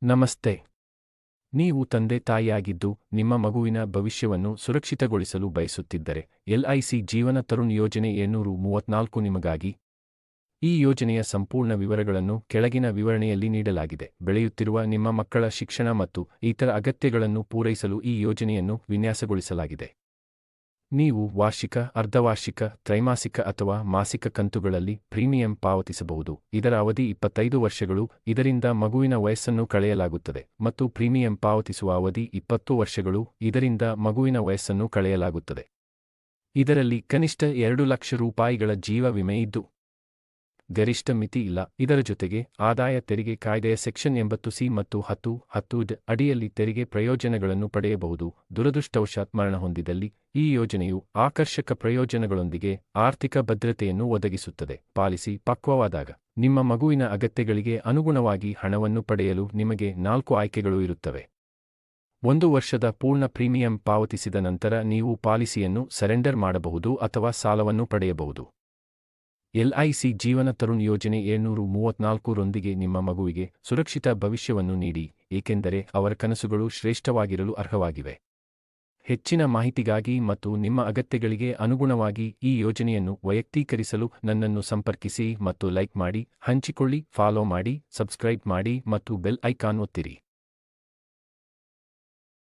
ನಮಸ್ತೆ. ನೀವು ತಂದೆ-ತಾಯಿಯಾಗಿದ್ದು ನಿಮ್ಮ ಮಗುವಿನ ಭವಿಷ್ಯವನ್ನು ಸುರಕ್ಷಿತಗೊಳಿಸಲು ಬಯಸುತ್ತಿದ್ದರೆ ಎಲ್ಐಸಿ ಜೀವನ ತರುಣ್ ಯೋಜನೆ 734 ನಿಮಗಾಗಿ. ಈ ಯೋಜನೆಯ ಸಂಪೂರ್ಣ ವಿವರಗಳನ್ನು ಕೆಳಗಿನ ವಿವರಣೆಯಲ್ಲಿ ನೀಡಲಾಗಿದೆ. ಬೆಳೆಯುತ್ತಿರುವ ನಿಮ್ಮ ಮಕ್ಕಳ ಶಿಕ್ಷಣ ಮತ್ತು ಇತರ ಅಗತ್ಯಗಳನ್ನು ಪೂರೈಸಲು ಈ ಯೋಜನೆಯನ್ನು ವಿನ್ಯಾಸಗೊಳಿಸಲಾಗಿದೆ. ನೀವು ವಾರ್ಷಿಕ, ಅರ್ಧವಾರ್ಷಿಕ, ತ್ರೈಮಾಸಿಕ ಅಥವಾ ಮಾಸಿಕ ಕಂತುಗಳಲ್ಲಿ ಪ್ರೀಮಿಯಂ ಪಾವತಿಸಬಹುದು. ಇದರ ಅವಧಿ 25 ವರ್ಷಗಳು. ಇದರಿಂದ ಮಗುವಿನ ವಯಸ್ಸನ್ನು ಕಳೆಯಲಾಗುತ್ತದೆ ಮತ್ತು ಪ್ರೀಮಿಯಂ ಪಾವತಿಸುವ ಅವಧಿ 20 ವರ್ಷಗಳು. ಇದರಿಂದ ಮಗುವಿನ ವಯಸ್ಸನ್ನು ಕಳೆಯಲಾಗುತ್ತದೆ. ಇದರಲ್ಲಿ ಕನಿಷ್ಠ 2 ಲಕ್ಷ ರೂಪಾಯಿಗಳ ಜೀವ ವಿಮೆ ಇದ್ದು ಗರಿಷ್ಠ ಮಿತಿ ಇಲ್ಲ. ಇದರ ಜೊತೆಗೆ ಆದಾಯ ತೆರಿಗೆ ಕಾಯ್ದೆಯ ಸೆಕ್ಷನ್ 80C ಮತ್ತು 10(10) ಅಡಿಯಲ್ಲಿ ತೆರಿಗೆ ಪ್ರಯೋಜನಗಳನ್ನು ಪಡೆಯಬಹುದು. ದುರದೃಷ್ಟವಶಾತ್ ಮರಣ ಹೊಂದಿದಲ್ಲಿ ಈ ಯೋಜನೆಯು ಆಕರ್ಷಕ ಪ್ರಯೋಜನಗಳೊಂದಿಗೆ ಆರ್ಥಿಕ ಭದ್ರತೆಯನ್ನು ಒದಗಿಸುತ್ತದೆ. ಪಾಲಿಸಿ ಪಕ್ವವಾದಾಗ ನಿಮ್ಮ ಮಗುವಿನ ಅಗತ್ಯಗಳಿಗೆ ಅನುಗುಣವಾಗಿ ಹಣವನ್ನು ಪಡೆಯಲು ನಿಮಗೆ 4 ಆಯ್ಕೆಗಳು ಇರುತ್ತವೆ. 1 ವರ್ಷದ ಪೂರ್ಣ ಪ್ರೀಮಿಯಂ ಪಾವತಿಸಿದ ನಂತರ ನೀವು ಪಾಲಿಸಿಯನ್ನು ಸರೆಂಡರ್ ಮಾಡಬಹುದು ಅಥವಾ ಸಾಲವನ್ನು ಪಡೆಯಬಹುದು. ಎಲ್ಐಸಿ ಜೀವನ ತರುಣ್ ಯೋಜನೆ 734 ರೊಂದಿಗೆ ನಿಮ್ಮ ಮಗುವಿಗೆ ಸುರಕ್ಷಿತ ಭವಿಷ್ಯವನ್ನು ನೀಡಿ, ಏಕೆಂದರೆ ಅವರ ಕನಸುಗಳು ಶ್ರೇಷ್ಠವಾಗಿರಲು ಅರ್ಹವಾಗಿವೆ. ಹೆಚ್ಚಿನ ಮಾಹಿತಿಗಾಗಿ ಮತ್ತು ನಿಮ್ಮ ಅಗತ್ಯಗಳಿಗೆ ಅನುಗುಣವಾಗಿ ಈ ಯೋಜನೆಯನ್ನು ವೈಯಕ್ತೀಕರಿಸಲು ನನ್ನನ್ನು ಸಂಪರ್ಕಿಸಿ ಮತ್ತು ಲೈಕ್ ಮಾಡಿ, ಹಂಚಿಕೊಳ್ಳಿ, ಫಾಲೋ ಮಾಡಿ, ಸಬ್ಸ್ಕ್ರೈಬ್ ಮಾಡಿ ಮತ್ತು ಬೆಲ್ ಐಕಾನ್ ಒತ್ತಿರಿ.